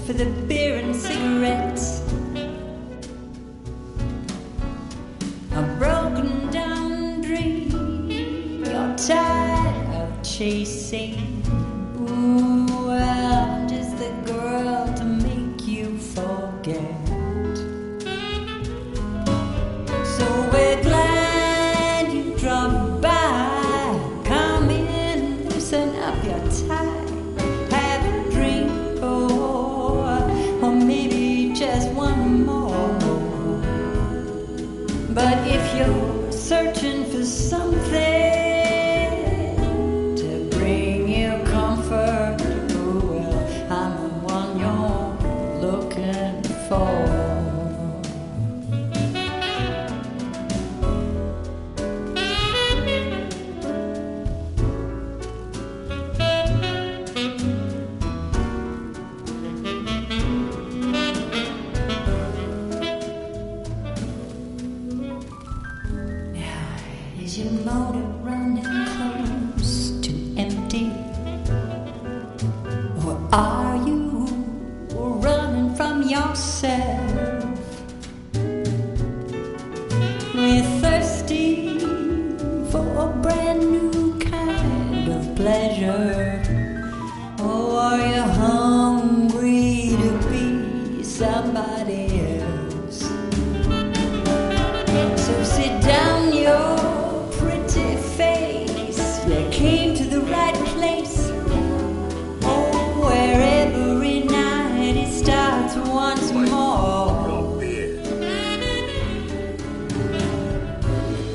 for the beer and cigarettes. A broken down dream you're tired of chasing. Ooh, well, I'm just the girl to make you forget. So we're glad you dropped by. Come in, loosen up your tie. Have a drink, or maybe just one more. But if you're searching for something to bring you comfort, oh well, I'm the one you're looking for. Is your motor running close to empty? Or are you running from yourself? We're thirsty for a brand new kind of pleasure. Or are you hungry to be somebody else? So sit down, your pretty face. You came to the right place. Oh, where every night it starts once more.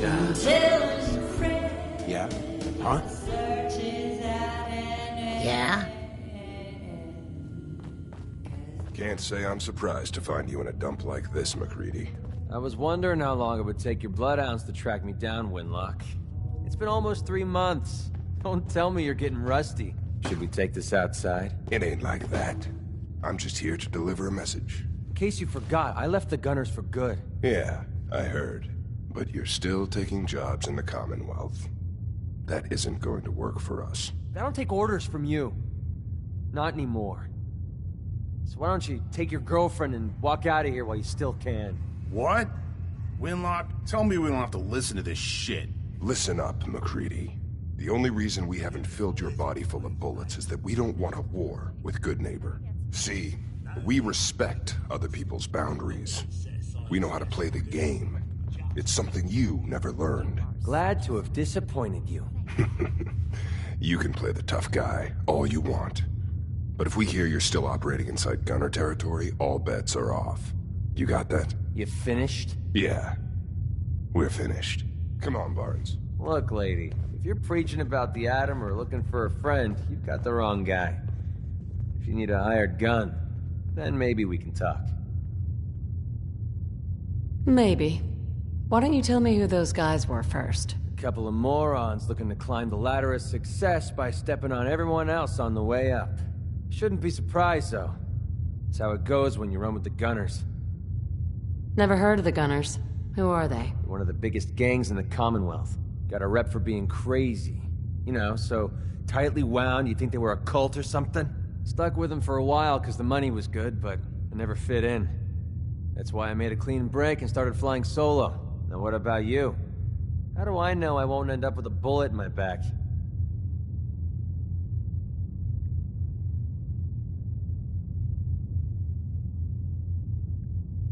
Until his friend Yeah? Huh? searches out and Yeah? Can't say I'm surprised to find you in a dump like this, MacReady. I was wondering how long it would take your bloodhounds to track me down, Winlock. It's been almost 3 months. Don't tell me you're getting rusty. Should we take this outside? It ain't like that. I'm just here to deliver a message. In case you forgot, I left the Gunners for good. Yeah, I heard. But you're still taking jobs in the Commonwealth. That isn't going to work for us. I don't take orders from you. Not anymore. So why don't you take your girlfriend and walk out of here while you still can? What? Winlock, tell me we don't have to listen to this shit. Listen up, MacReady. The only reason we haven't filled your body full of bullets is that we don't want a war with Good Neighbor. See, we respect other people's boundaries. We know how to play the game. It's something you never learned. Glad to have disappointed you. You can play the tough guy all you want. But if we hear you're still operating inside Gunner territory, all bets are off. You got that? You finished? Yeah. We're finished. Come on, Barnes. Look, lady, if you're preaching about the Atom or looking for a friend, you've got the wrong guy. If you need a hired gun, then maybe we can talk. Maybe. Why don't you tell me who those guys were first? A couple of morons looking to climb the ladder of success by stepping on everyone else on the way up. Shouldn't be surprised, though. It's how it goes when you run with the Gunners. Never heard of the Gunners. Who are they? They're one of the biggest gangs in the Commonwealth. Got a rep for being crazy. You know, so tightly wound you'd think they were a cult or something. Stuck with them for a while because the money was good, but I never fit in. That's why I made a clean break and started flying solo. Now what about you? How do I know I won't end up with a bullet in my back?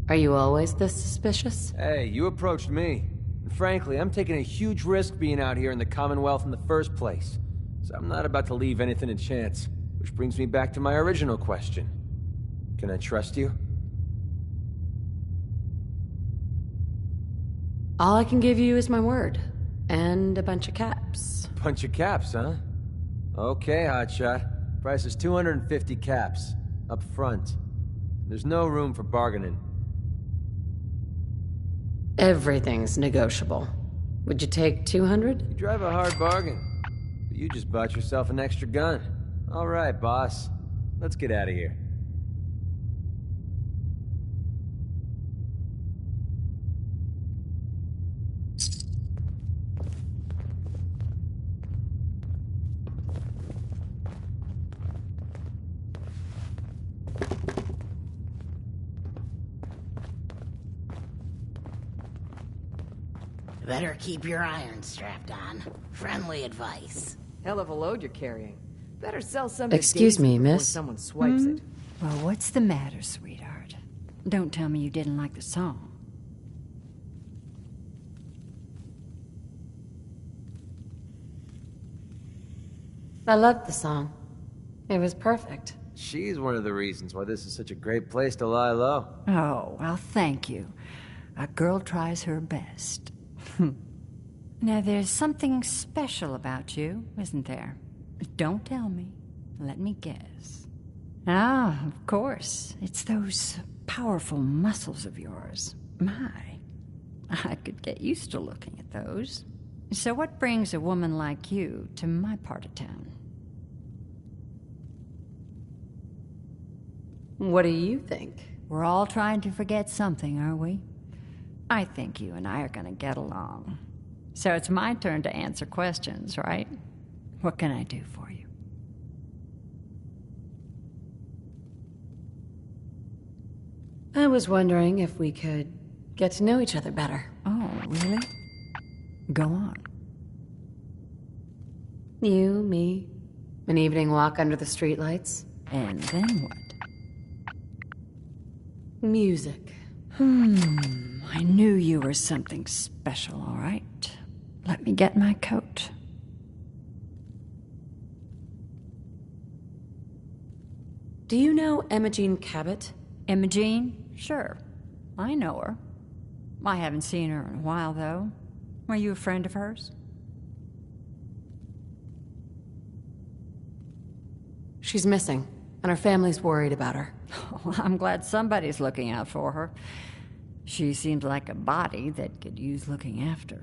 Are you always this suspicious? Hey, you approached me. And frankly, I'm taking a huge risk being out here in the Commonwealth in the first place. So I'm not about to leave anything to chance. Which brings me back to my original question. Can I trust you? All I can give you is my word. And a bunch of caps. Bunch of caps, huh? Okay, hotshot. Price is 250 caps. Up front. There's no room for bargaining. Everything's negotiable. Would you take 200? You drive a hard bargain. But you just bought yourself an extra gun. All right, boss. Let's get out of here. Better keep your iron strapped on. Friendly advice. Hell of a load you're carrying. Better sell some to Excuse Daisy me, before miss? someone swipes it. Well, what's the matter, sweetheart? Don't tell me you didn't like the song. I loved the song. It was perfect. She's one of the reasons why this is such a great place to lie low. Oh, well, thank you. A girl tries her best. Now, there's something special about you, isn't there? Don't tell me. Let me guess. Ah, of course. It's those powerful muscles of yours. My, I could get used to looking at those. So what brings a woman like you to my part of town? What do you think? We're all trying to forget something, are we? I think you and I are gonna get along. So it's my turn to answer questions, right? What can I do for you? I was wondering if we could get to know each other better. Oh, really? Go on. You, me, an evening walk under the streetlights. And then what? Music. I knew you were something special, all right. Let me get my coat. Do you know Imogene Cabot? Imogene? Sure. I know her. I haven't seen her in a while, though. Were you a friend of hers? She's missing, and her family's worried about her. Well, I'm glad somebody's looking out for her. She seems like a body that could use looking after.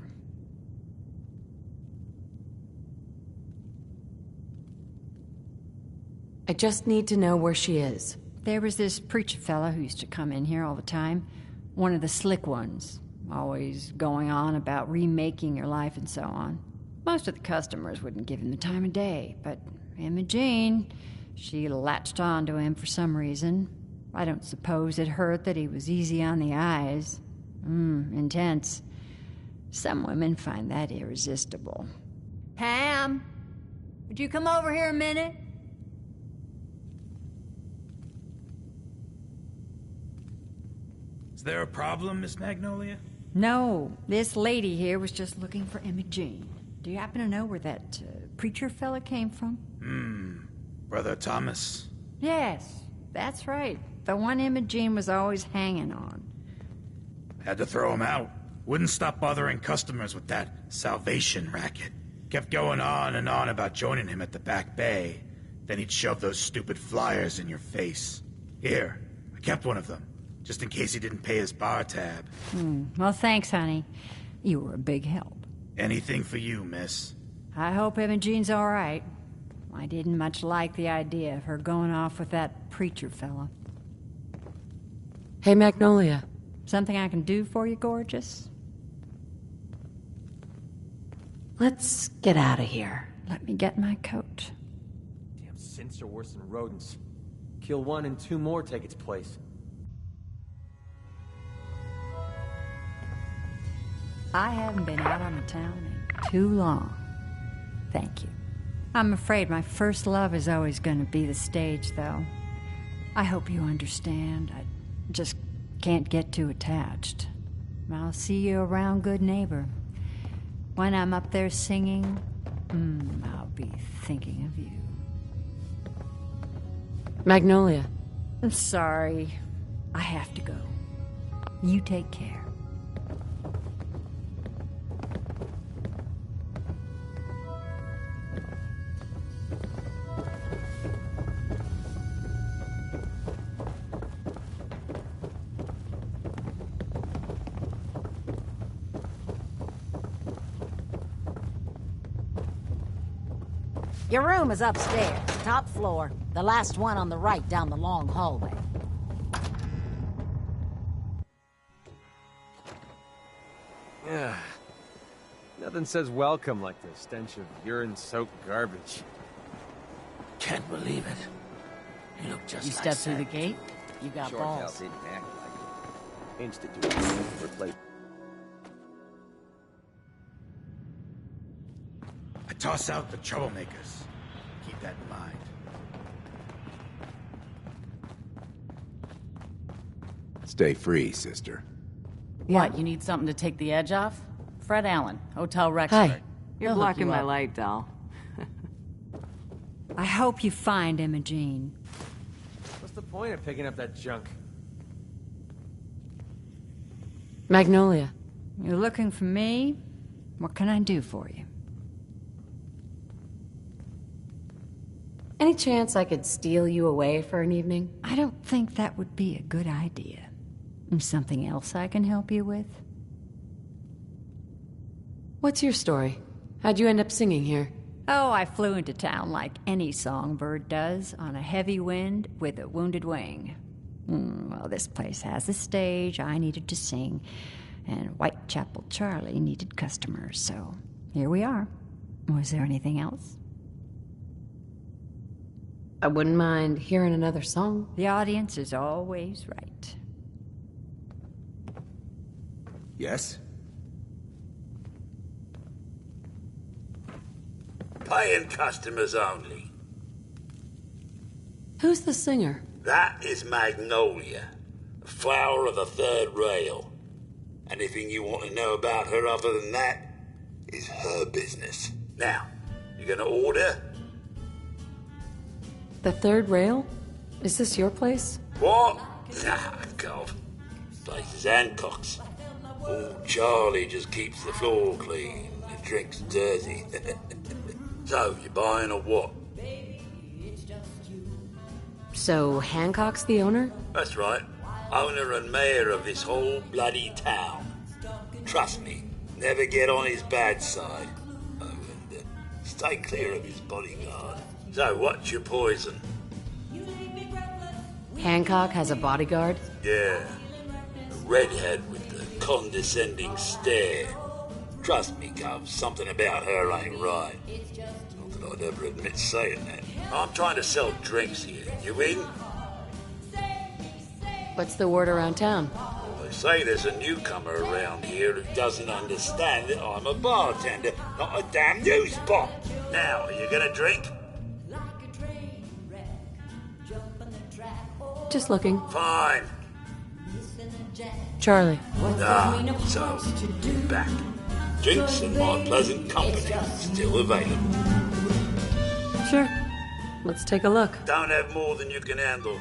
I just need to know where she is. There was this preacher fella who used to come in here all the time. One of the slick ones. Always going on about remaking your life and so on. Most of the customers wouldn't give him the time of day, but Imogene, she latched on to him for some reason. I don't suppose it hurt that he was easy on the eyes. Intense. Some women find that irresistible. Pam, would you come over here a minute? Is there a problem, Miss Magnolia? No, this lady here was just looking for Imogene. Do you happen to know where that preacher fella came from? Brother Thomas. Yes, that's right. The one Imogene was always hanging on. Had to throw him out. Wouldn't stop bothering customers with that salvation racket. Kept going on and on about joining him at the back bay. Then he'd shove those stupid flyers in your face. Here, I kept one of them, just in case he didn't pay his bar tab. Well, thanks, honey. You were a big help. Anything for you, miss. I hope Imogene's all right. I didn't much like the idea of her going off with that preacher fella. Hey, Magnolia. Something I can do for you, gorgeous? Let's get out of here. Let me get my coat. Damn synths are worse than rodents. Kill one and two more take its place. I haven't been out on the town in too long. Thank you. I'm afraid my first love is always going to be the stage, though. I hope you understand. I just can't get too attached. I'll see you around, good neighbor. When I'm up there singing, I'll be thinking of you. Magnolia. I'm sorry. I have to go. You take care. Your room is upstairs, top floor. The last one on the right down the long hallway. Nothing says welcome like the stench of urine-soaked garbage. Can't believe it. You look just You like stepped through the Santa. gate? You got Short House balls. didn't act like it. Institute replaced. toss out the troublemakers. Keep that in mind. Stay free, sister. What, you need something to take the edge off? Fred Allen, Hotel Rexford. Hi. You're He'll hook blocking you my up. light, doll. I hope you find Imogene. What's the point of picking up that junk? Magnolia. You're looking for me? What can I do for you? Any chance I could steal you away for an evening? I don't think that would be a good idea. Something else I can help you with? What's your story? How'd you end up singing here? Oh, I flew into town like any songbird does, on a heavy wind with a wounded wing. Well, this place has a stage, I needed to sing, and Whitechapel Charlie needed customers, so here we are. Was there anything else? I wouldn't mind hearing another song. The audience is always right. Yes? Paying customers only. Who's the singer? That is Magnolia, a flower of the third rail. Anything you want to know about her other than that is her business. Now, you gonna order? The third rail? Is this your place? What? Nah, God. Place is Hancock's. Old Charlie just keeps the floor clean. The drink's dirty. So, you buying or what? So, Hancock's the owner? That's right. Owner and mayor of this whole bloody town. Trust me, never get on his bad side. Oh, and stay clear of his bodyguard. So, what's your poison? Hancock has a bodyguard? Yeah. A redhead with the condescending stare. Trust me, Gov, something about her ain't right. Not that I'd ever admit saying that. I'm trying to sell drinks here. You in? What's the word around town? They say there's a newcomer around here who doesn't understand that I'm a bartender, not a damn news bot. Now, are you gonna drink? Just looking. Fine. Charlie. So, back. Drinks and my pleasant company still available. Sure. Let's take a look. Don't have more than you can handle.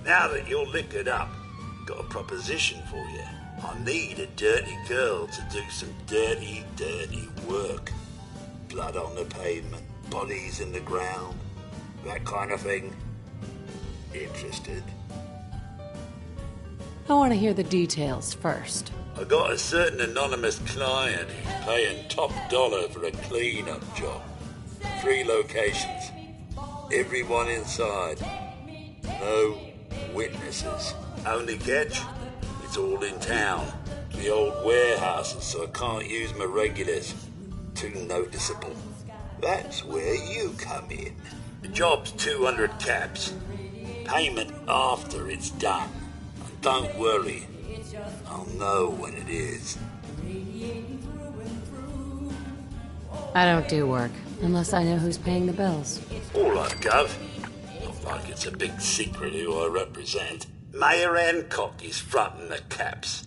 Now that you're liquored up, got a proposition for you. I need a dirty girl to do some dirty, dirty work. Blood on the pavement, bodies in the ground, that kind of thing. Interested? I want to hear the details first. I got a certain anonymous client who's paying top dollar for a clean-up job. 3 locations. Everyone inside. No witnesses. Only catch? It's all in town. The old warehouses, so I can't use my regulars. Too noticeable. That's where you come in. The job's 200 caps. Payment after it's done. And don't worry, I'll know when it is. I don't do work, unless I know who's paying the bills. All right, Gov. Not like it's a big secret who I represent. Mayor Hancock is fronting the caps.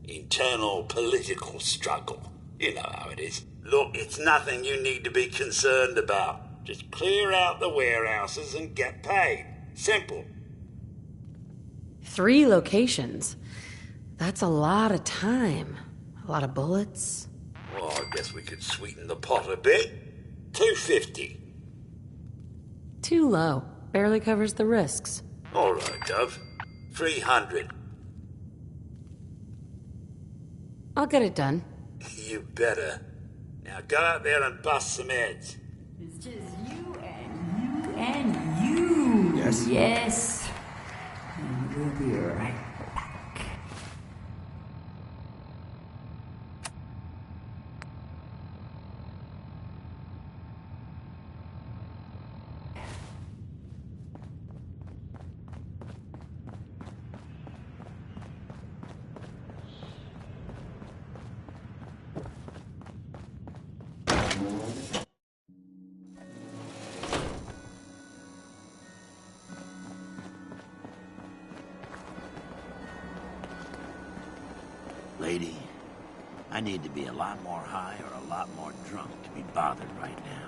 Internal political struggle. You know how it is. Look, it's nothing you need to be concerned about. Just clear out the warehouses and get paid. Simple. 3 locations. That's a lot of time. A lot of bullets. Well, I guess we could sweeten the pot a bit. $250. Too low. Barely covers the risks. All right, Gov. $300. I'll get it done. You better. Now go out there and bust some heads. It's just you and you and you. Yes? Yes. I'll be right back. Lady, I need to be a lot more high or a lot more drunk to be bothered right now.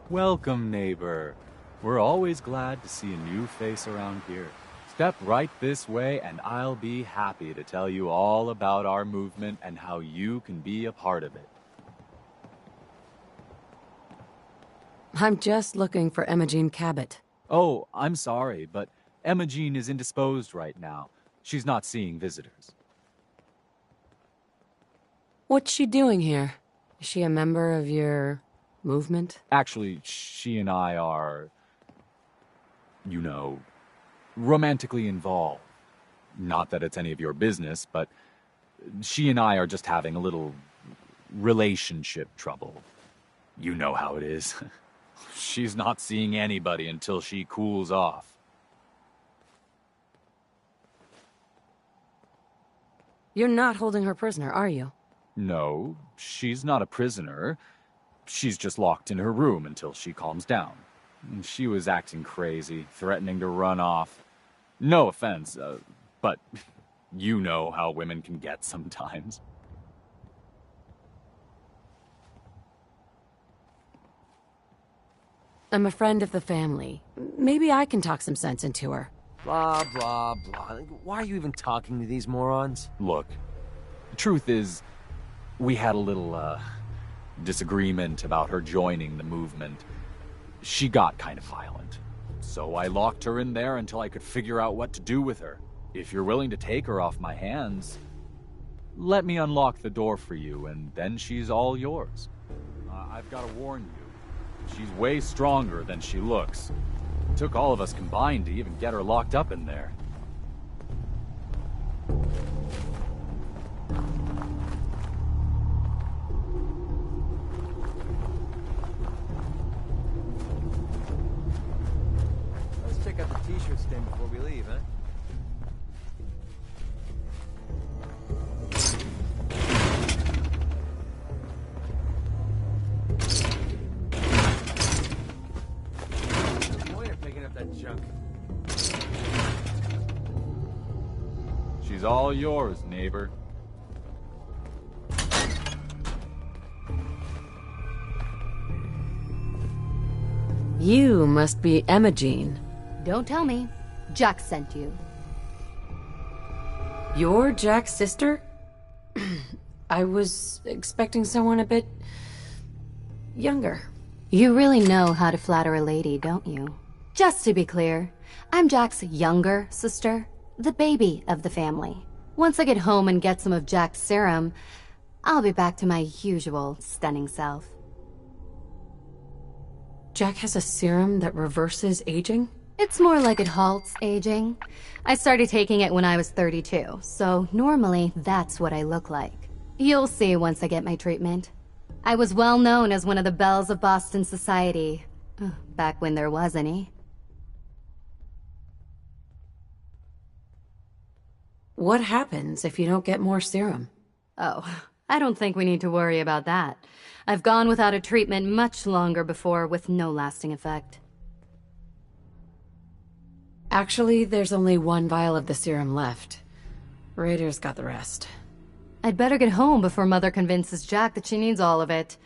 Welcome, neighbor. We're always glad to see a new face around here. Step right this way and I'll be happy to tell you all about our movement and how you can be a part of it. I'm just looking for Imogene Cabot. Oh, I'm sorry, but Imogene is indisposed right now. She's not seeing visitors. What's she doing here? Is she a member of your movement? Actually, she and I are, you know, romantically involved. Not that it's any of your business, but she and I are just having a little relationship trouble. You know how it is. She's not seeing anybody until she cools off. You're not holding her prisoner, are you? No, she's not a prisoner. She's just locked in her room until she calms down. She was acting crazy, threatening to run off. No offense, but you know how women can get sometimes. I'm a friend of the family. Maybe I can talk some sense into her. Blah, blah, blah. Why are you even talking to these morons? Look, the truth is, we had a little, disagreement about her joining the movement. She got kind of violent. So I locked her in there until I could figure out what to do with her. If you're willing to take her off my hands, let me unlock the door for you, and then she's all yours. I've got to warn you, she's way stronger than she looks. It took all of us combined to even get her locked up in there. Let's check out the t-shirt stand before we leave, huh? Junk. She's all yours, neighbor. You must be Imogene. Don't tell me. Jack sent you. You're Jack's sister? I was expecting someone a bit younger. You really know how to flatter a lady, don't you? Just to be clear, I'm Jack's younger sister, the baby of the family. Once I get home and get some of Jack's serum, I'll be back to my usual stunning self. Jack has a serum that reverses aging? It's more like it halts aging. I started taking it when I was 32, so normally that's what I look like. You'll see once I get my treatment. I was well known as one of the belles of Boston society, back when there was any. What happens if you don't get more serum? Oh, I don't think we need to worry about that. I've gone without a treatment much longer before with no lasting effect. Actually, there's only one vial of the serum left. Raiders got the rest. I'd better get home before Mother convinces Jack that she needs all of it.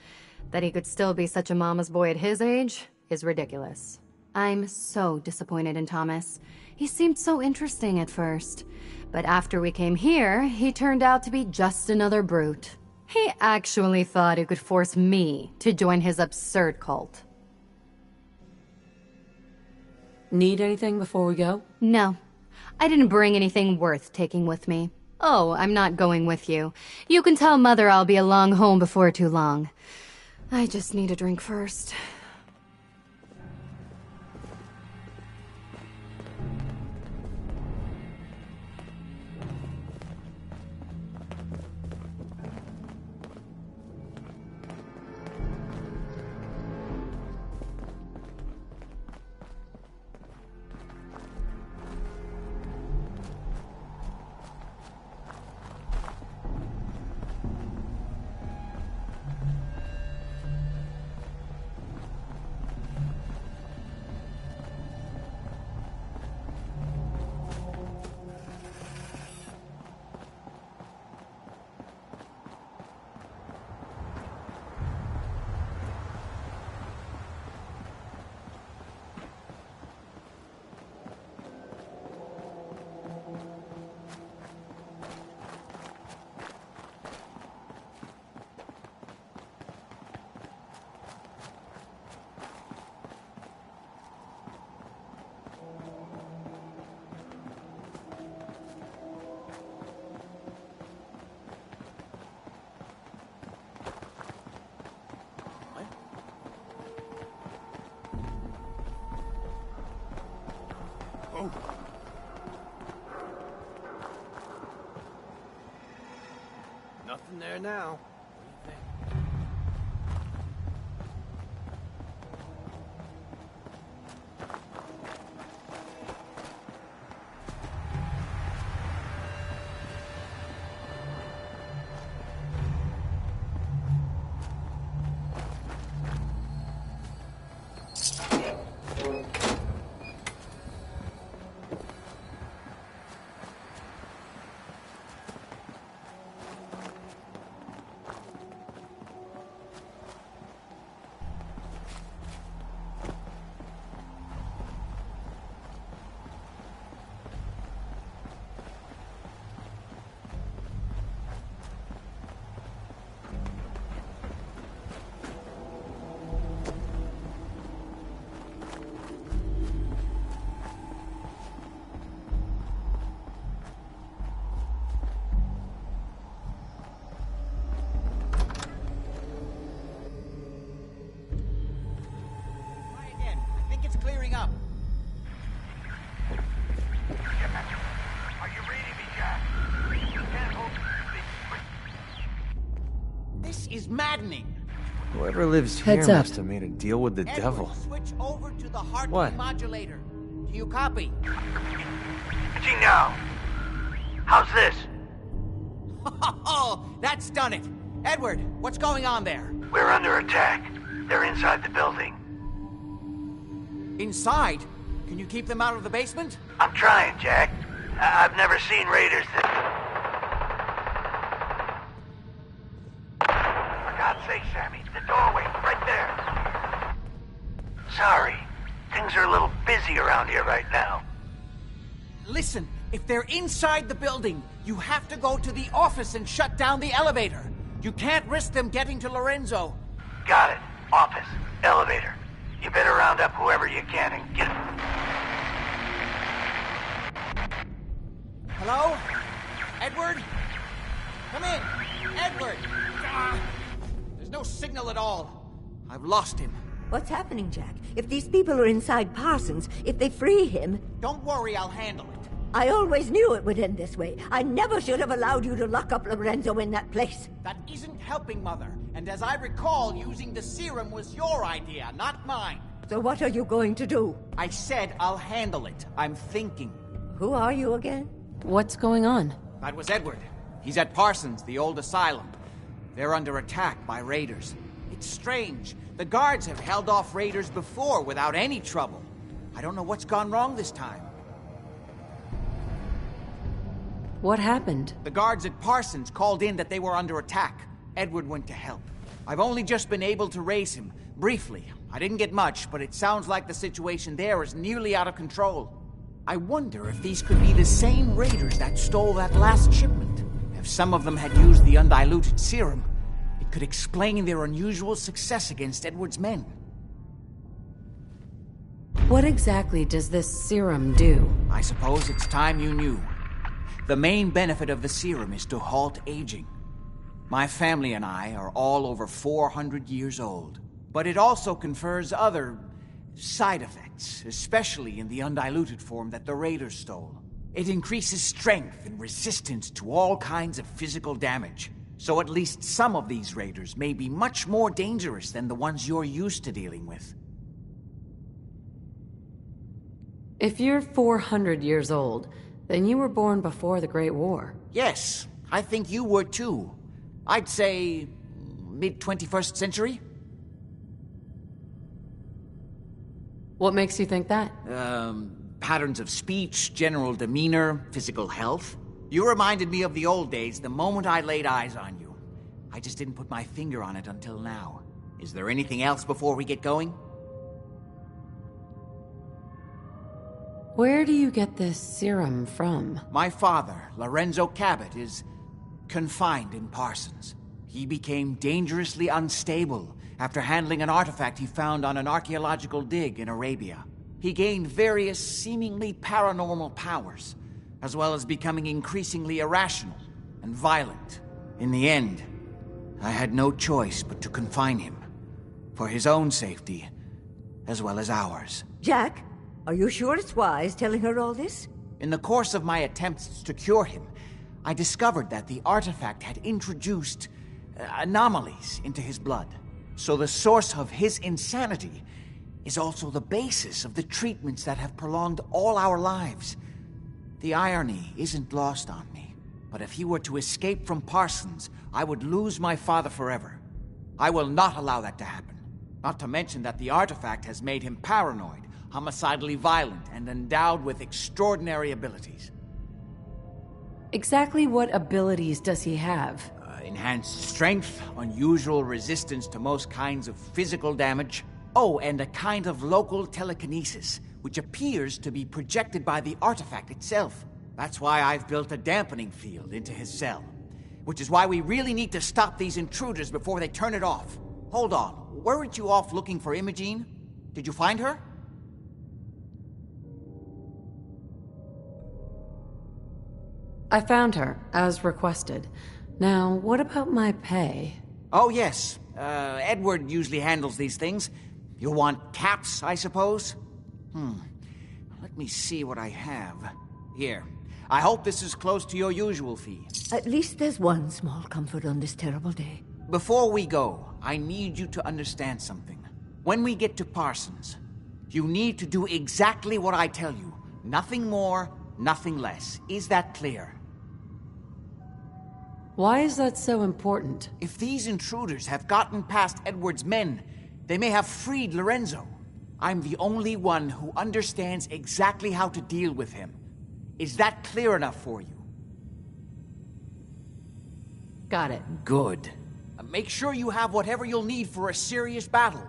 That he could still be such a mama's boy at his age is ridiculous. I'm so disappointed in Thomas. He seemed so interesting at first. But after we came here, he turned out to be just another brute. He actually thought he could force me to join his absurd cult. Need anything before we go? No. I didn't bring anything worth taking with me. Oh, I'm not going with you. You can tell Mother I'll be along home before too long. I just need a drink first. Nothing there now. Clearing up. Are you reading me, Jack? You can't hold This is maddening. Whoever lives here Heads up. must have made a deal with the Edward, devil. Switch over to the heart What? modulator. Do you copy? Gee, now. How's this? Oh, that's done it. Edward, what's going on there? We're under attack. They're inside the building. Inside? Can you keep them out of the basement? I'm trying, Jack. I've never seen raiders that... For God's sake, Sammy, the doorway, right there. Sorry. Things are a little busy around here right now. Listen, if they're inside the building, you have to go to the office and shut down the elevator. You can't risk them getting to Lorenzo. Got it. Office. Elevator. You better round up whoever you can and get... Hello? Edward? Come in! Edward! There's no signal at all. I've lost him. What's happening, Jack? If these people are inside Parsons, if they free him... Don't worry, I'll handle it. I always knew it would end this way. I never should have allowed you to lock up Lorenzo in that place. That isn't helping, Mother. And as I recall, using the serum was your idea, not mine. So what are you going to do? I said I'll handle it. I'm thinking. Who are you again? What's going on? That was Edward. He's at Parsons, the old asylum. They're under attack by raiders. It's strange. The guards have held off raiders before without any trouble. I don't know what's gone wrong this time. What happened? The guards at Parsons called in that they were under attack. Edward went to help. I've only just been able to raise him, briefly. I didn't get much, but it sounds like the situation there is nearly out of control. I wonder if these could be the same raiders that stole that last shipment. If some of them had used the undiluted serum, it could explain their unusual success against Edward's men. What exactly does this serum do? I suppose it's time you knew. The main benefit of the serum is to halt aging. My family and I are all over 400 years old. But it also confers other side effects, especially in the undiluted form that the raiders stole. It increases strength and resistance to all kinds of physical damage. So at least some of these raiders may be much more dangerous than the ones you're used to dealing with. If you're 400 years old, then you were born before the Great War. Yes, I think you were too. I'd say mid-21st century? What makes you think that? Patterns of speech, general demeanor, physical health. You reminded me of the old days the moment I laid eyes on you. I just didn't put my finger on it until now. Is there anything else before we get going? Where do you get this serum from? My father, Lorenzo Cabot, is confined in Parsons. He became dangerously unstable after handling an artifact he found on an archaeological dig in Arabia. He gained various seemingly paranormal powers, as well as becoming increasingly irrational and violent. In the end, I had no choice but to confine him, for his own safety, as well as ours. Jack, are you sure it's wise telling her all this? In the course of my attempts to cure him, I discovered that the artifact had introduced anomalies into his blood. So the source of his insanity is also the basis of the treatments that have prolonged all our lives. The irony isn't lost on me, but if he were to escape from Parsons, I would lose my father forever. I will not allow that to happen. Not to mention that the artifact has made him paranoid, homicidally violent, and endowed with extraordinary abilities. Exactly what abilities does he have? Enhanced strength, unusual resistance to most kinds of physical damage. Oh, and a kind of local telekinesis, which appears to be projected by the artifact itself. That's why I've built a dampening field into his cell. Which is why we really need to stop these intruders before they turn it off. Hold on, weren't you off looking for Imogene? Did you find her? I found her, as requested. Now, what about my pay? Oh, yes. Edward usually handles these things. You'll want caps, I suppose? Let me see what I have. Here. I hope this is close to your usual fee. At least there's one small comfort on this terrible day. Before we go, I need you to understand something. When we get to Parsons, you need to do exactly what I tell you. Nothing more, nothing less. Is that clear? Why is that so important? If these intruders have gotten past Edward's men, they may have freed Lorenzo. I'm the only one who understands exactly how to deal with him. Is that clear enough for you? Got it. Good. Make sure you have whatever you'll need for a serious battle.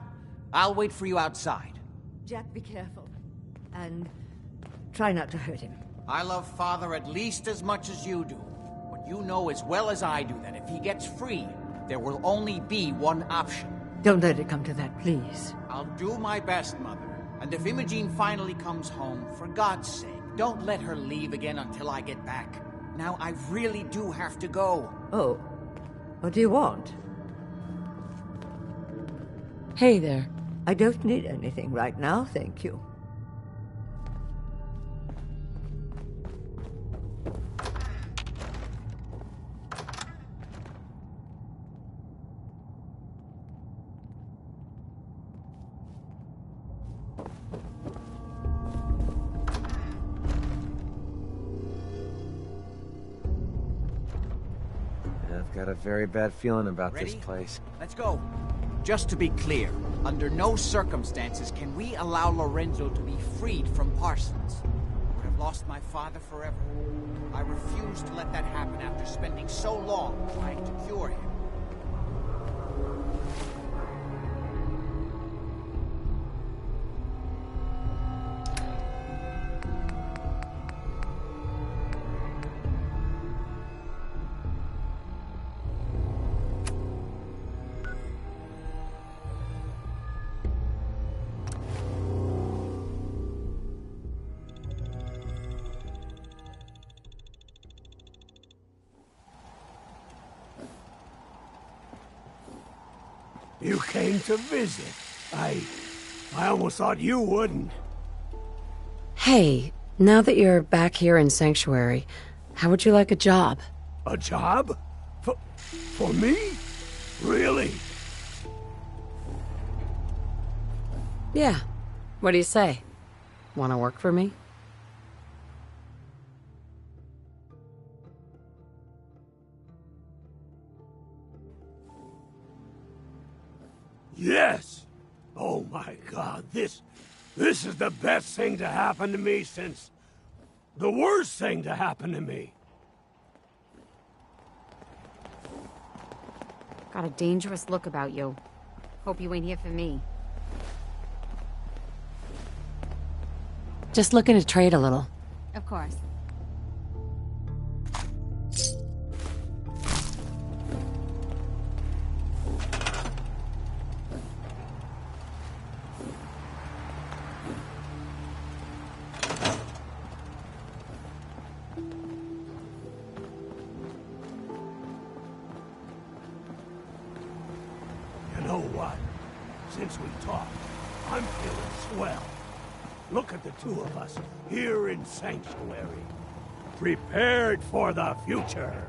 I'll wait for you outside. Jack, be careful. And try not to hurt him. I love Father at least as much as you do. But you know as well as I do that if he gets free, there will only be one option. Don't let it come to that, please. I'll do my best, Mother. And if Imogene finally comes home, for God's sake, don't let her leave again until I get back. Now, I really do have to go. Oh, what do you want? Hey there. I don't need anything right now, thank you. I've got a very bad feeling about Ready? this place. Let's go. Just to be clear, under no circumstances can we allow Lorenzo to be freed from Parsons. I would have lost my father forever. I refuse to let that happen after spending so long trying to cure him. You came to visit. I almost thought you wouldn't. Hey, now that you're back here in Sanctuary, how would you like a job? A job? For me? Really? Yeah. What do you say? Want to work for me? Yes! Oh my God, this is the best thing to happen to me since the worst thing to happen to me. Got a dangerous look about you. Hope you ain't here for me. Just looking to trade a little. Of course. You know what? Since we talked, I'm feeling swell. Look at the two of us here in Sanctuary, prepared for the future.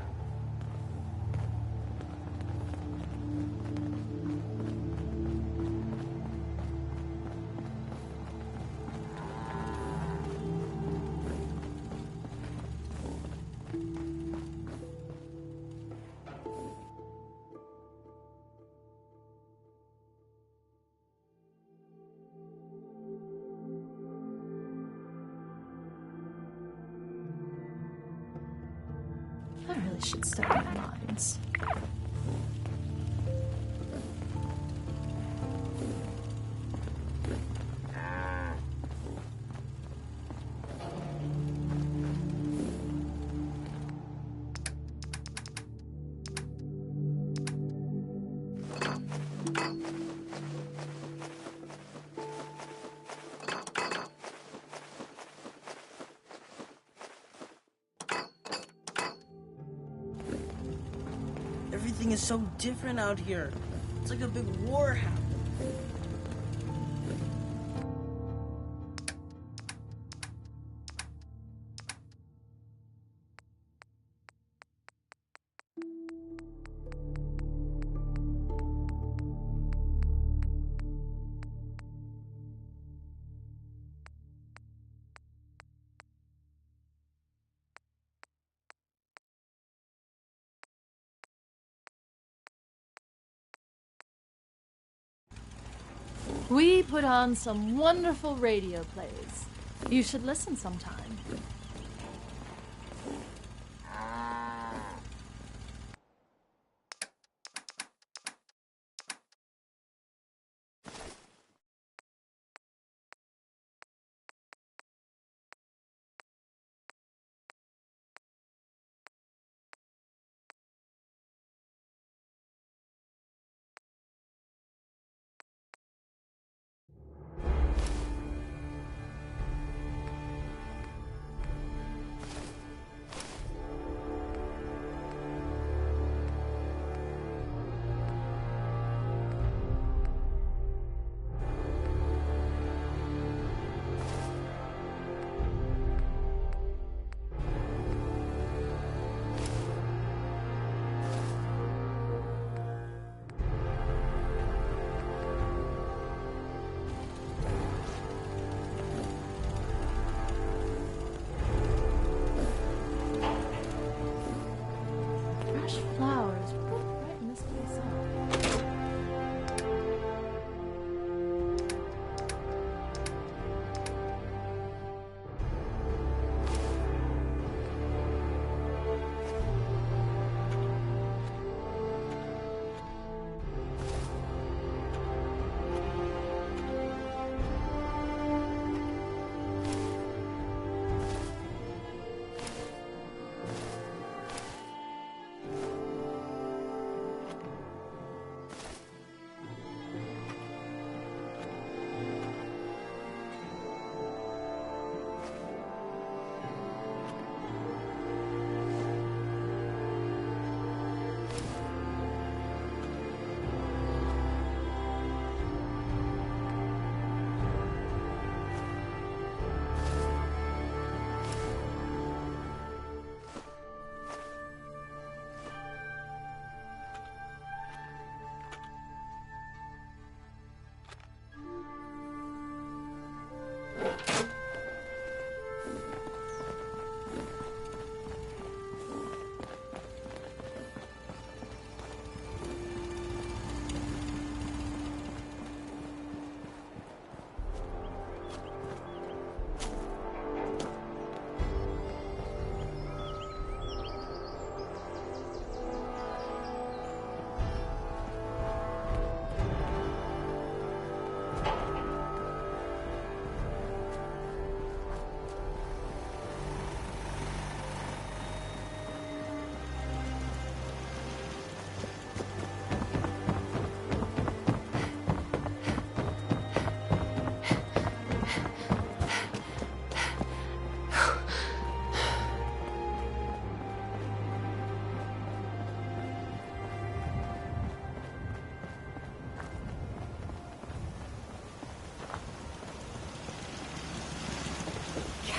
I really should study mines. Everything is so different out here. It's like a big war happened. We put on some wonderful radio plays. You should listen sometime.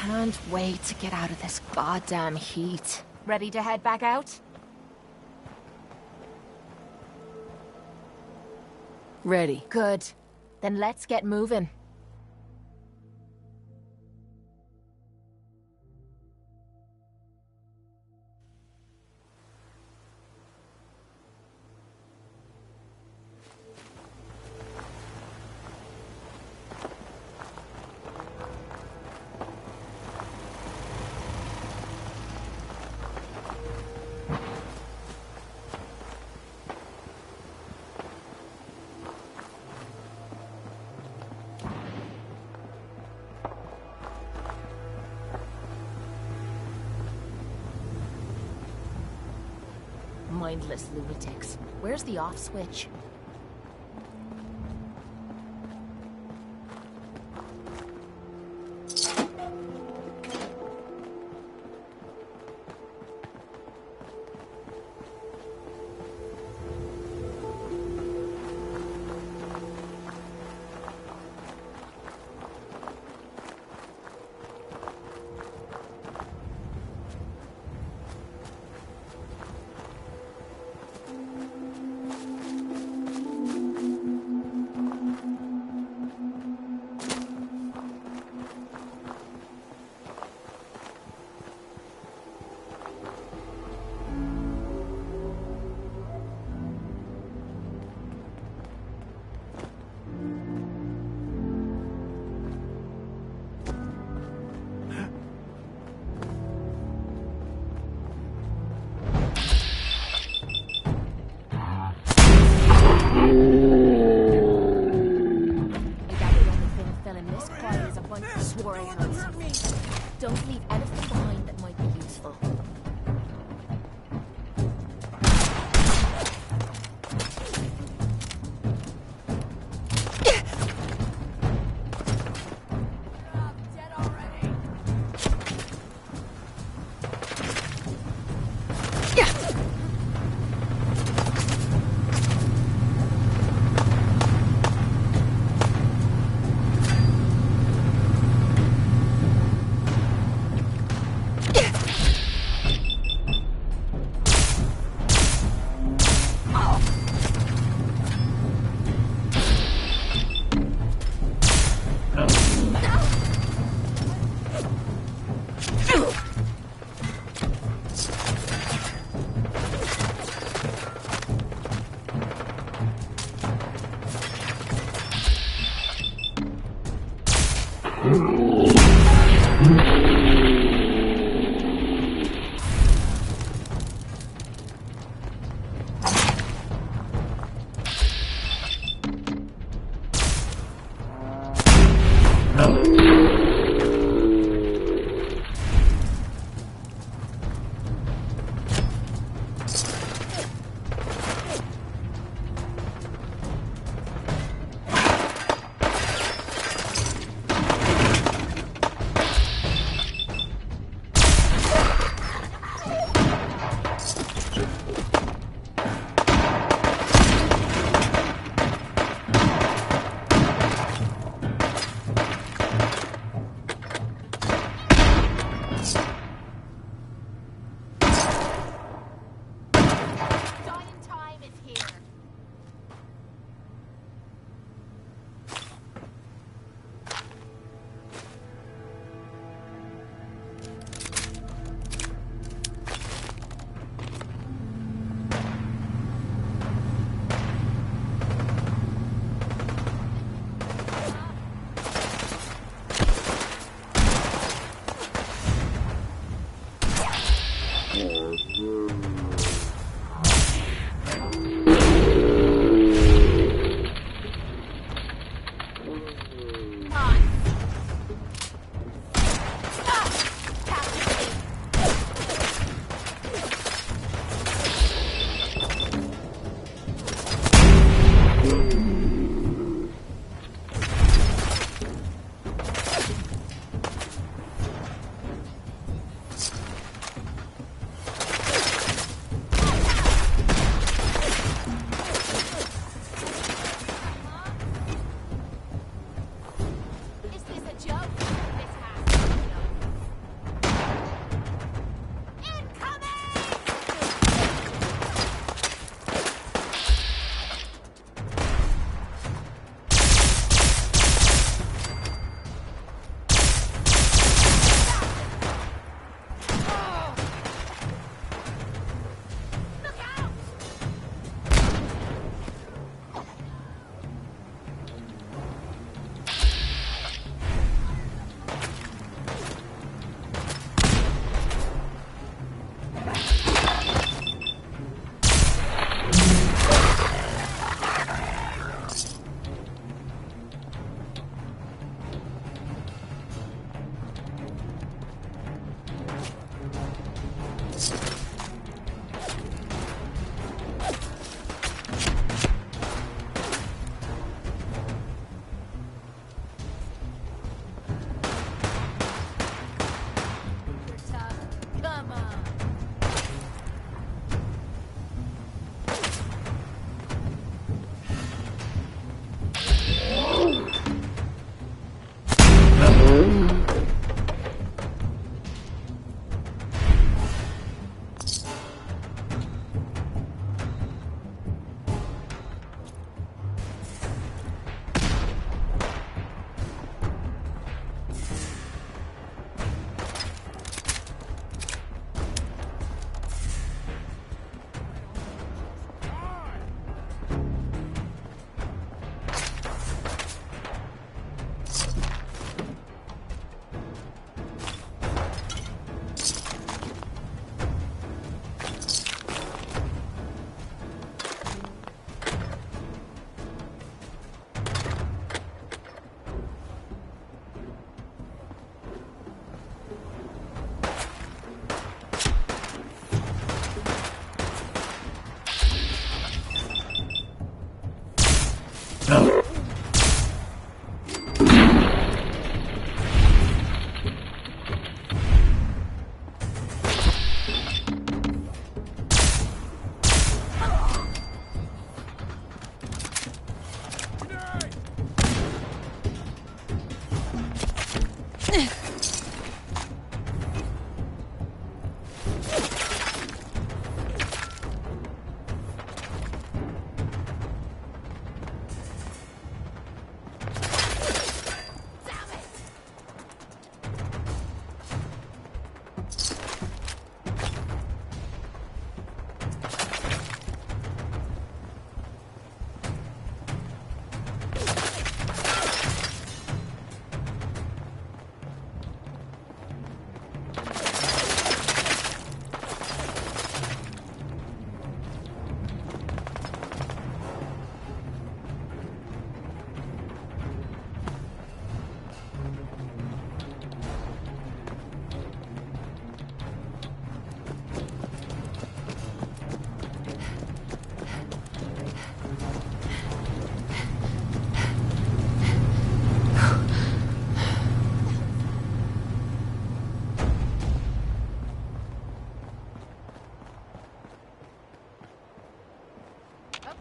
Can't wait to get out of this goddamn heat. Ready to head back out? Ready. Good. Then let's get moving. Mindless lunatics. Where's the off switch? Don't leave anything behind that might be useful.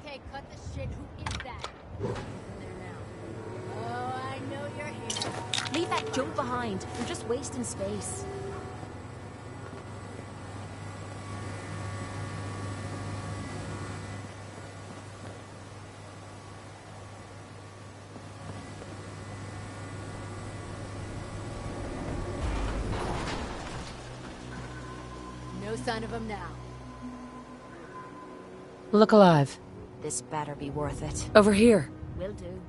Okay, cut the shit. Who is that? In there now. Oh, I know you're here. Leave that junk behind. We're just wasting space. No sign of him now. Look alive. This better be worth it. Over here. Will do.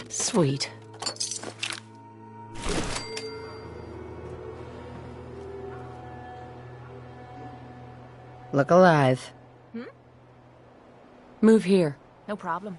Sweet. Look alive. Hmm? Move here. No problem.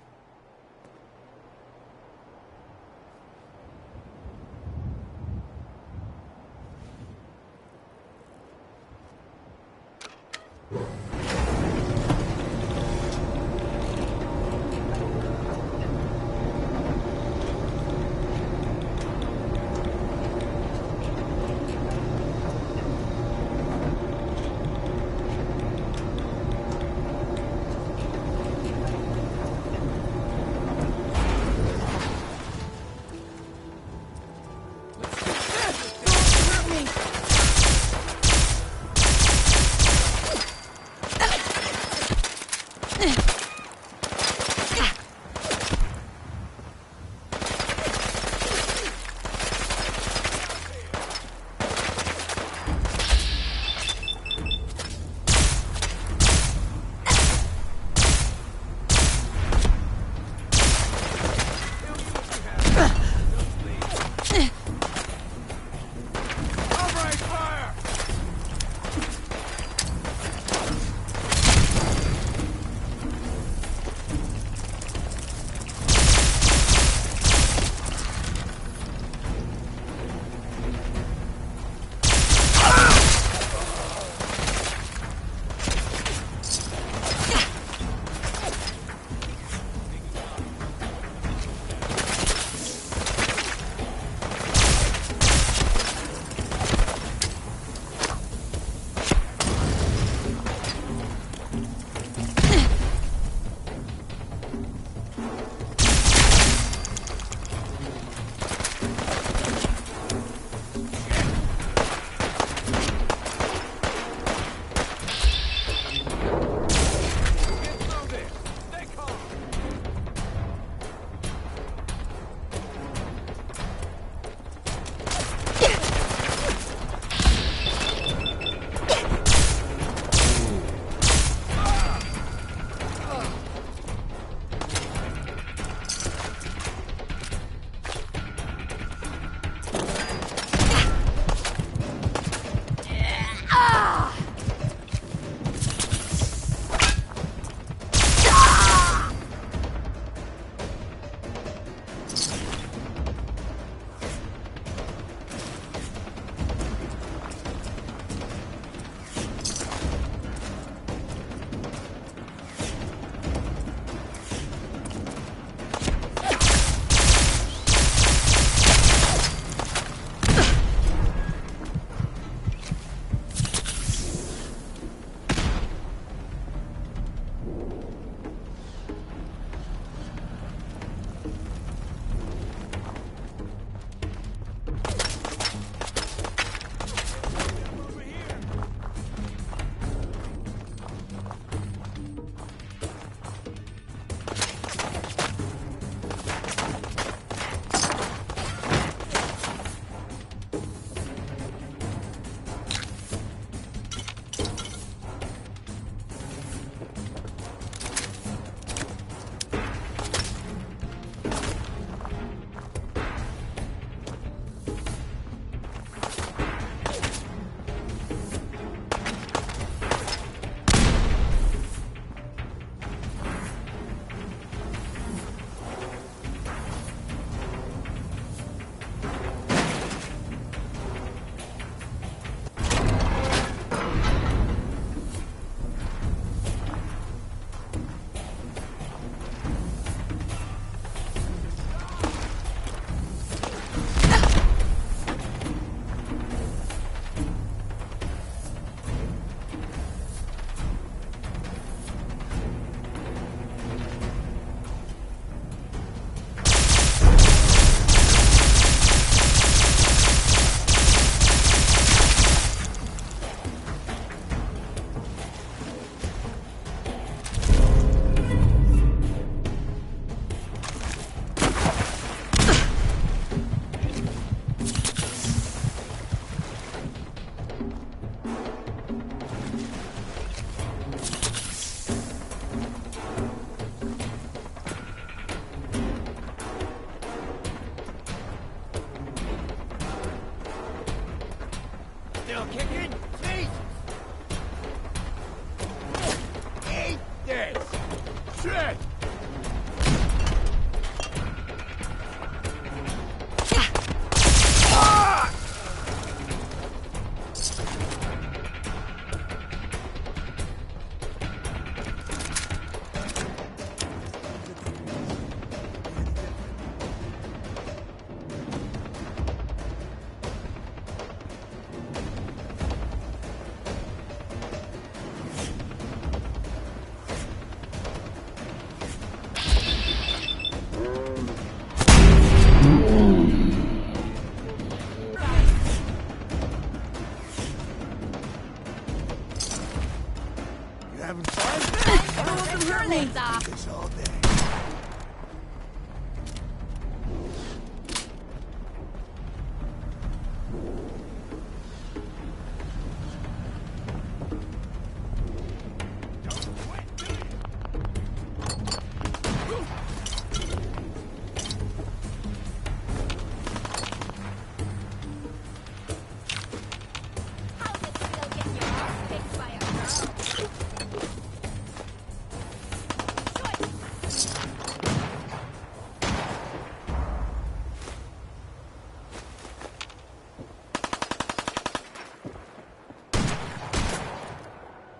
Still kicking? Jesus! Eat this! Shit! You having fun? Everyone's your legs off. This all day.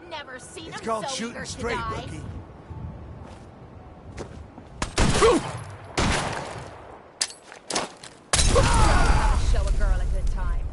Never seen It's him called so shooting eager to straight, die. rookie. How to show a girl a good time.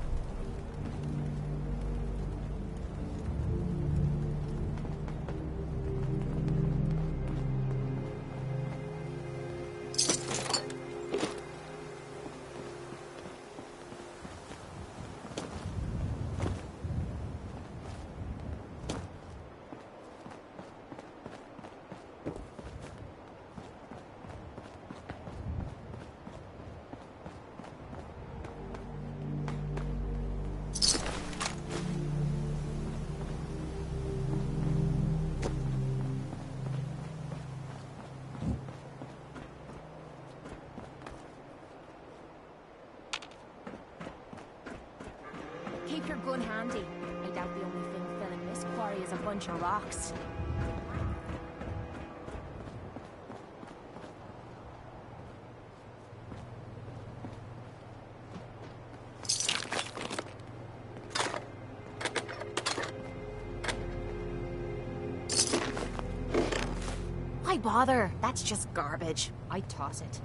Keep your gun handy. I doubt the only thing filling this quarry is a bunch of rocks. Why bother? That's just garbage. I'd toss it.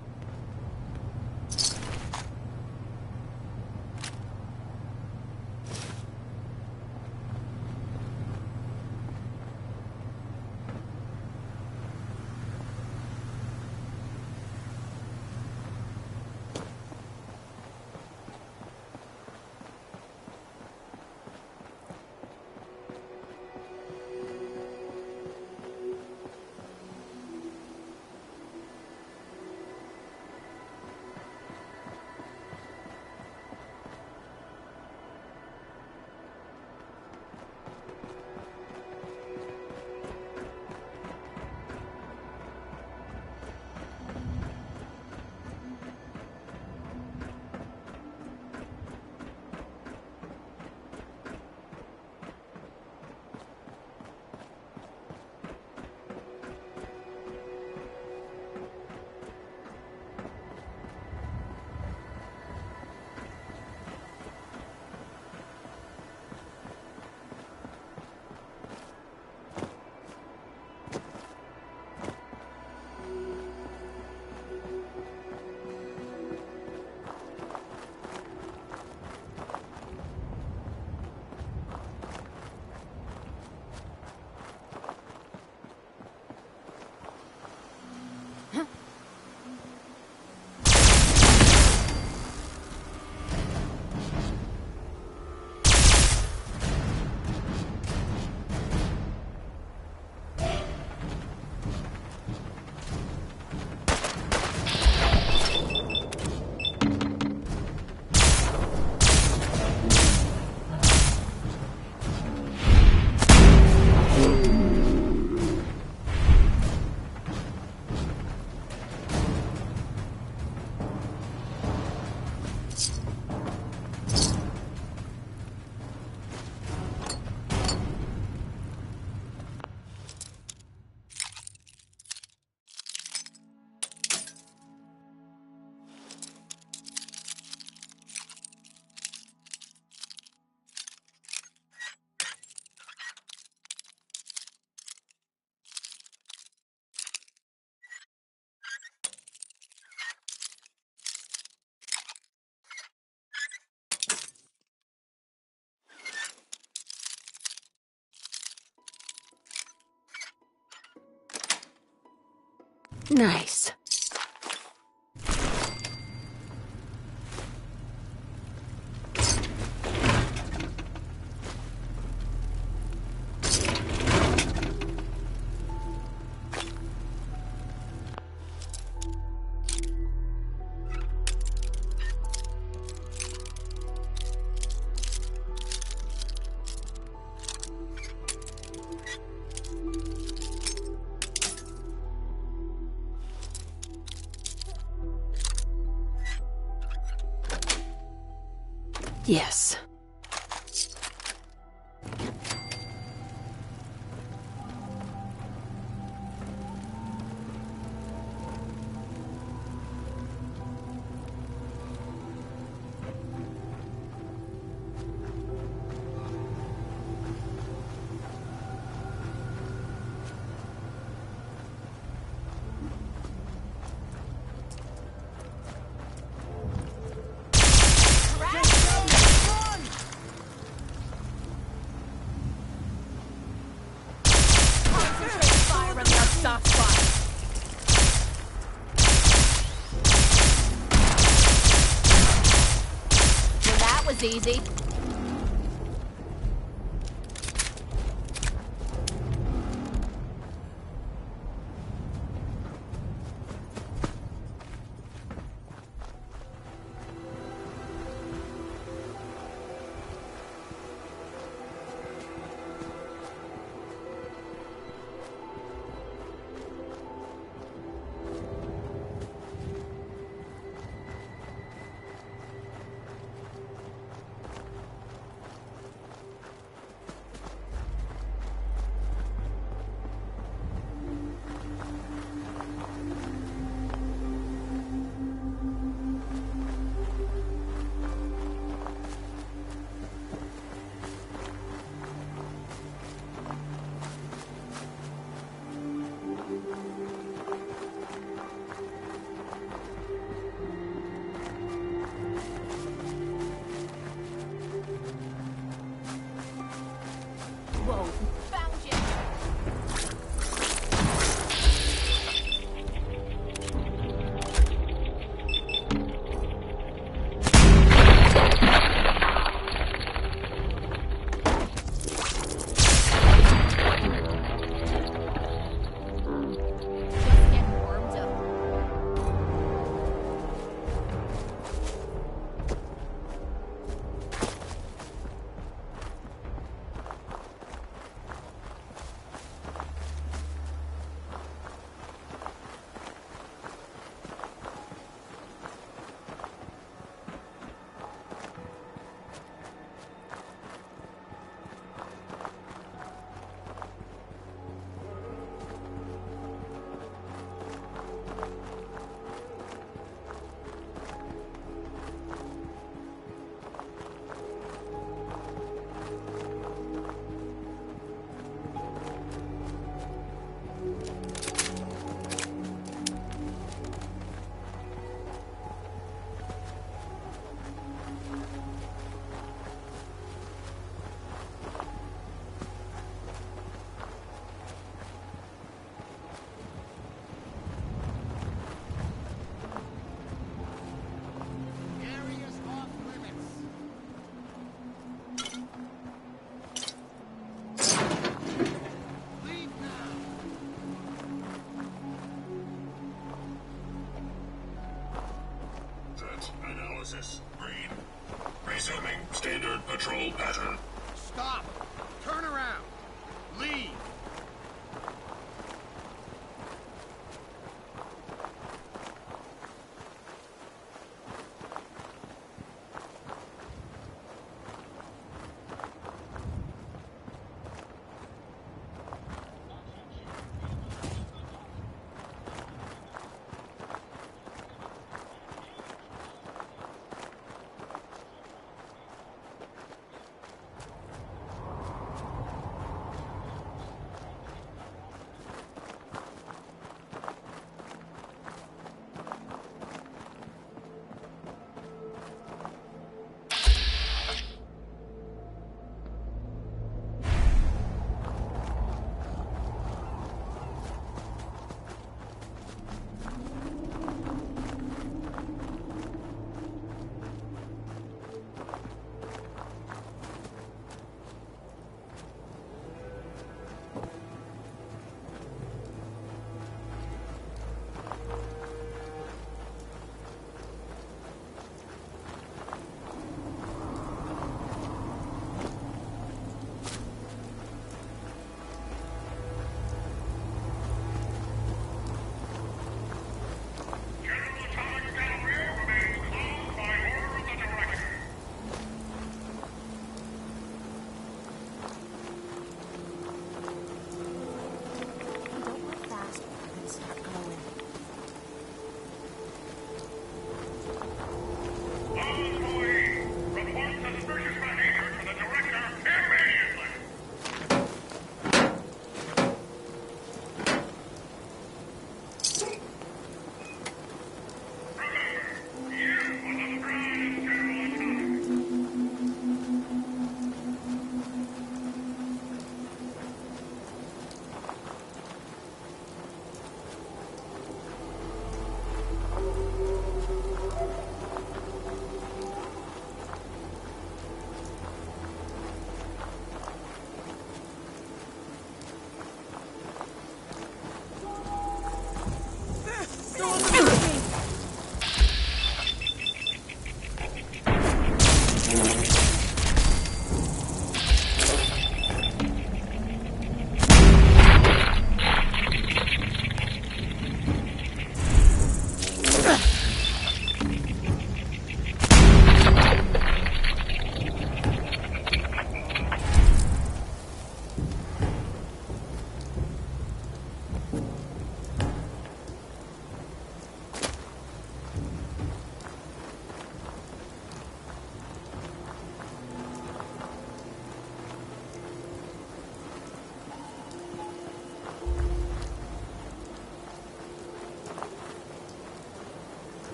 Nice. Yes. Easy.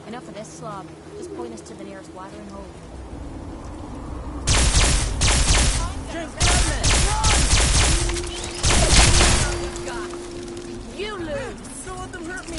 Enough of this slob. Just point us to the nearest watering hole. You lose! Don't let them hurt me!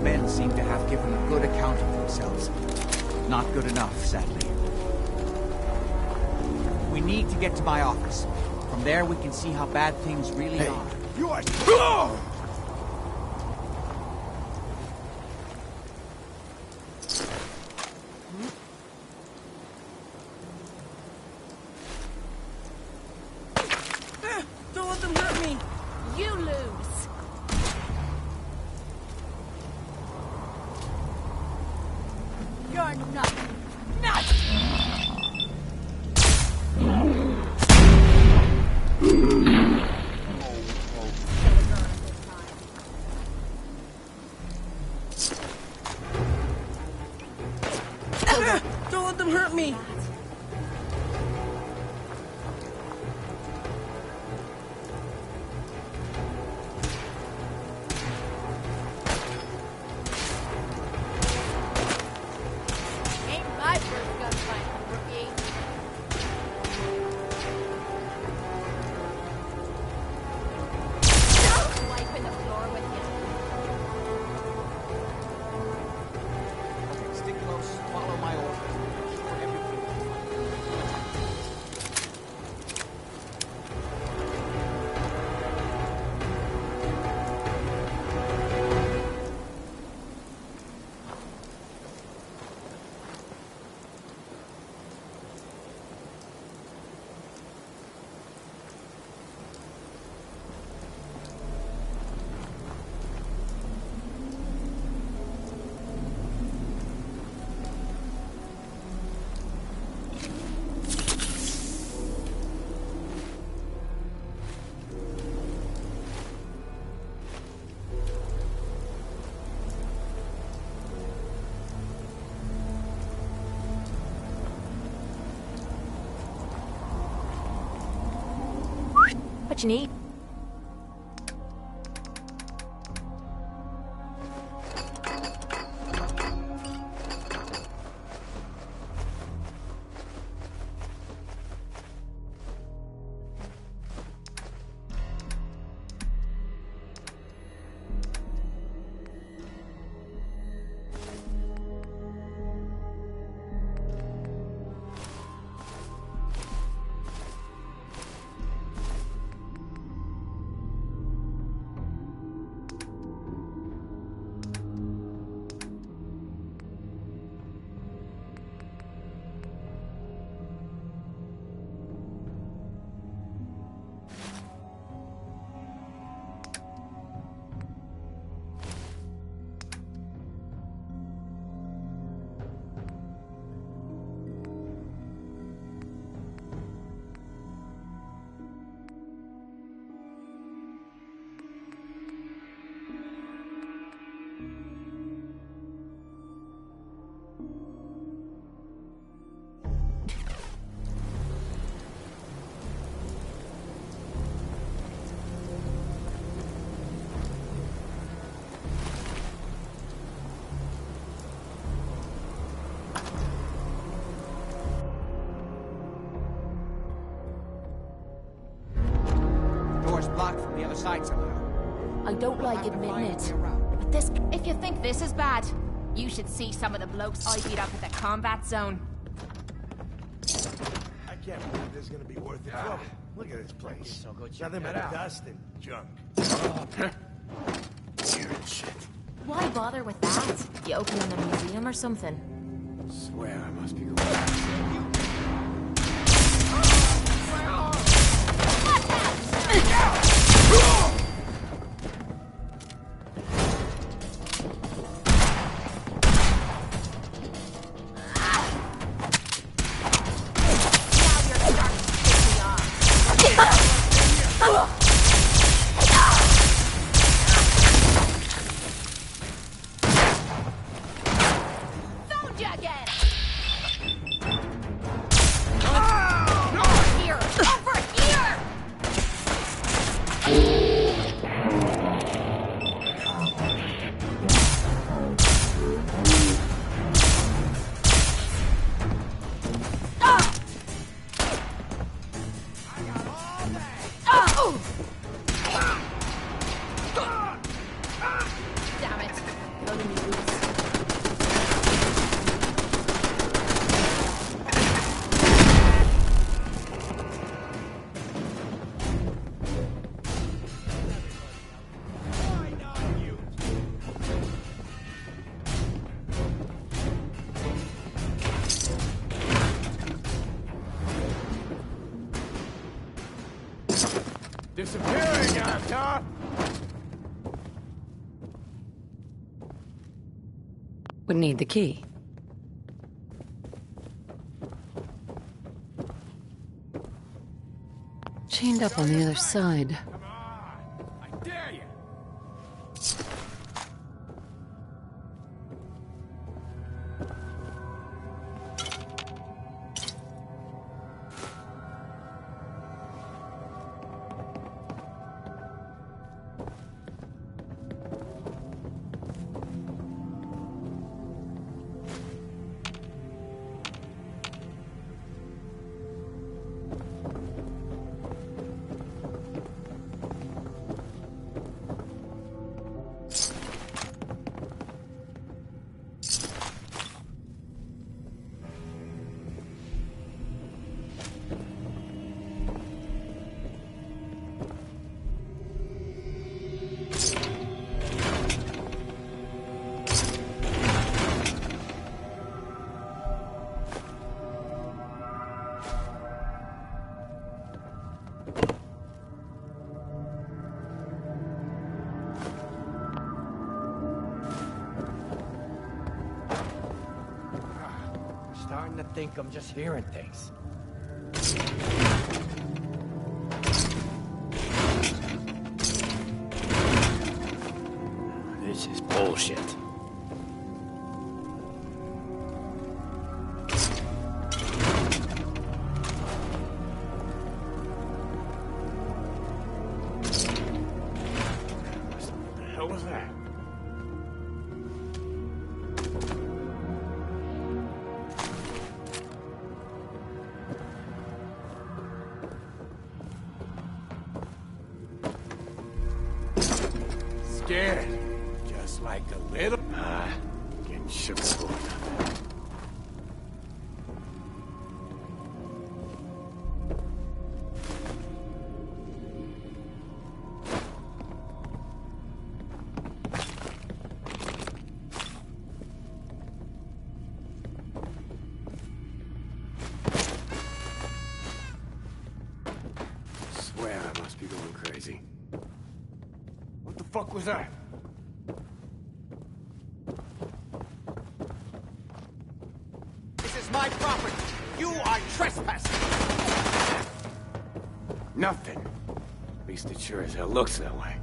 Men seem to have given a good account of themselves. Not good enough, sadly. We need to get to my office. From there, we can see how bad things really are. You are... Don't let them hurt me! You lose! You're nothing. Nothing! Don't let them hurt me! What you need? blocked from the other side somehow. I don't like admitting it, but this... If you think this is bad, you should see some of the blokes I beat up at the combat zone. I can't believe this is gonna be worth the trouble. Look at this place. So good. Nothing but dust and junk. Weird shit. Why bother with that? You opening a museum or something? Swear I must be going back. Found you again! Disappearing, Doctor! Would need the key. Chained up on the other side. I dare you! Starting to think I'm just hearing things. This is bullshit. What the hell was that? Scared. Just like a little... getting shook for nothing. Swear I must be going crazy. What the fuck was that? This is my property. You are trespassing. Nothing. At least it sure as hell looks that way.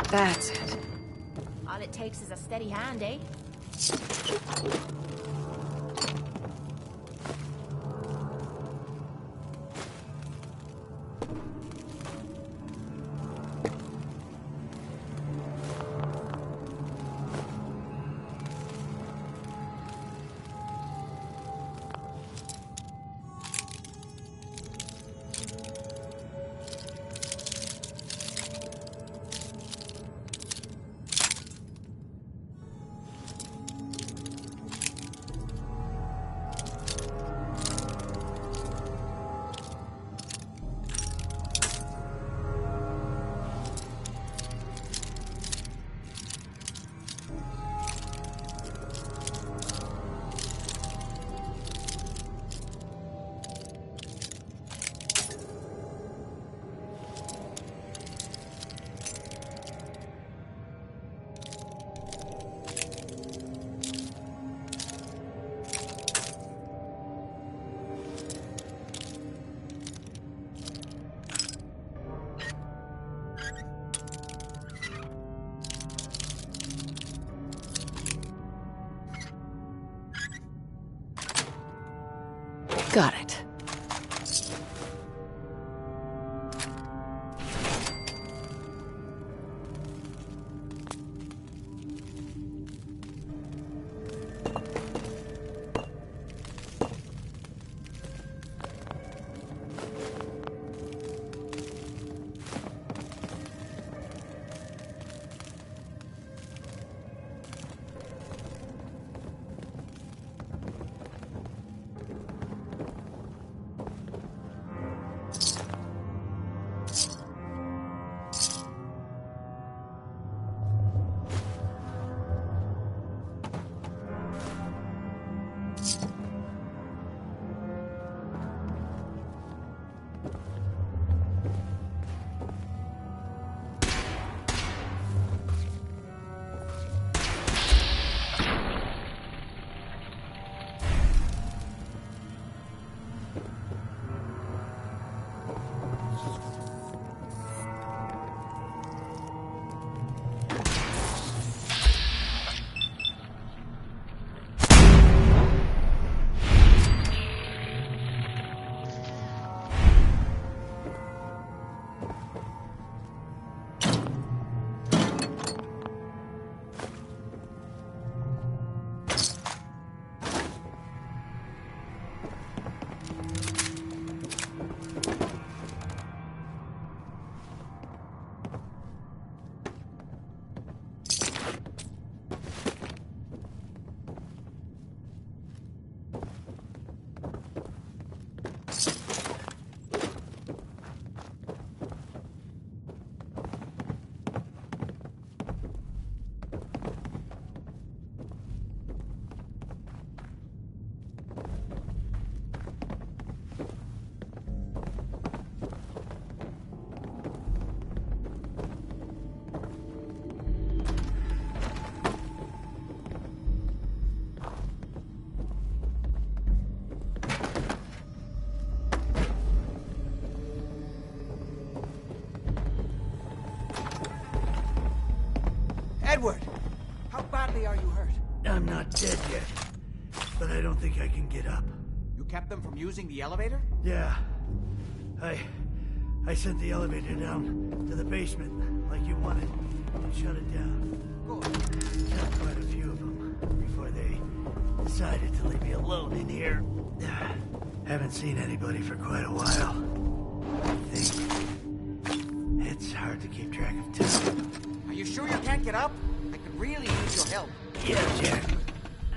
That's it. All it takes is a steady hand, eh? Got it. Edward! How badly are you hurt? I'm not dead yet, but I don't think I can get up. You kept them from using the elevator? Yeah. I sent the elevator down to the basement, like you wanted, and shut it down. Shot quite a few of them before they decided to leave me alone in here. Haven't seen anybody for quite a while. I think it's hard to keep track of time. Are you sure you can't get up? I could really use your help. Yeah, Jack.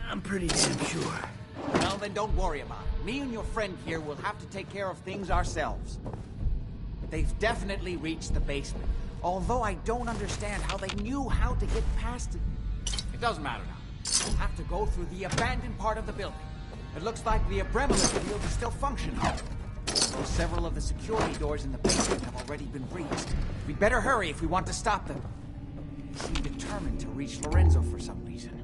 I'm pretty damn sure. Well, then don't worry about it. Me and your friend here will have to take care of things ourselves. They've definitely reached the basement. Although I don't understand how they knew how to get past it. It doesn't matter now. We'll have to go through the abandoned part of the building. It looks like the Abramelin field is still functioning. Though several of the security doors in the basement have already been breached. We'd better hurry if we want to stop them. They seem determined to reach Lorenzo for some reason.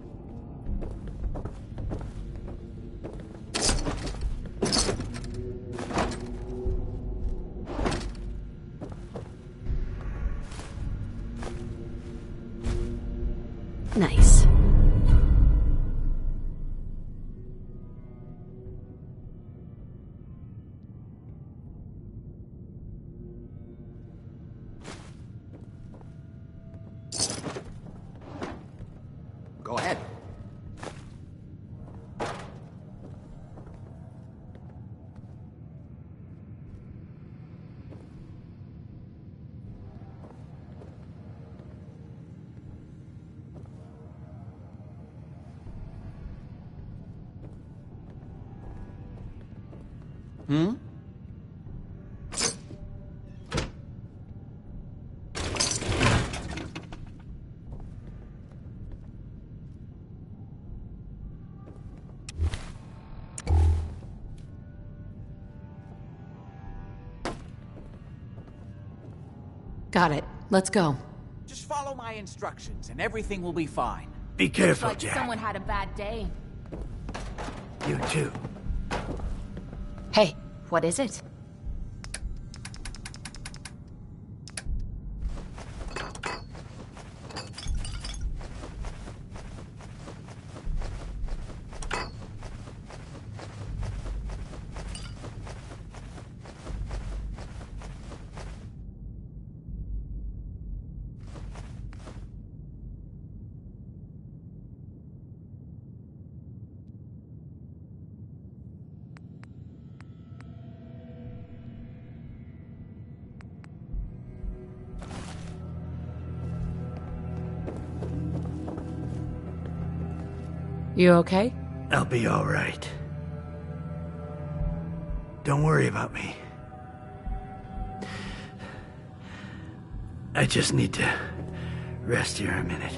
Nice. Go ahead. Hmm? Got it. Let's go. Just follow my instructions and everything will be fine. Be careful, Like Jack. someone had a bad day. You too. Hey, what is it? You okay? I'll be all right. Don't worry about me. I just need to rest here a minute.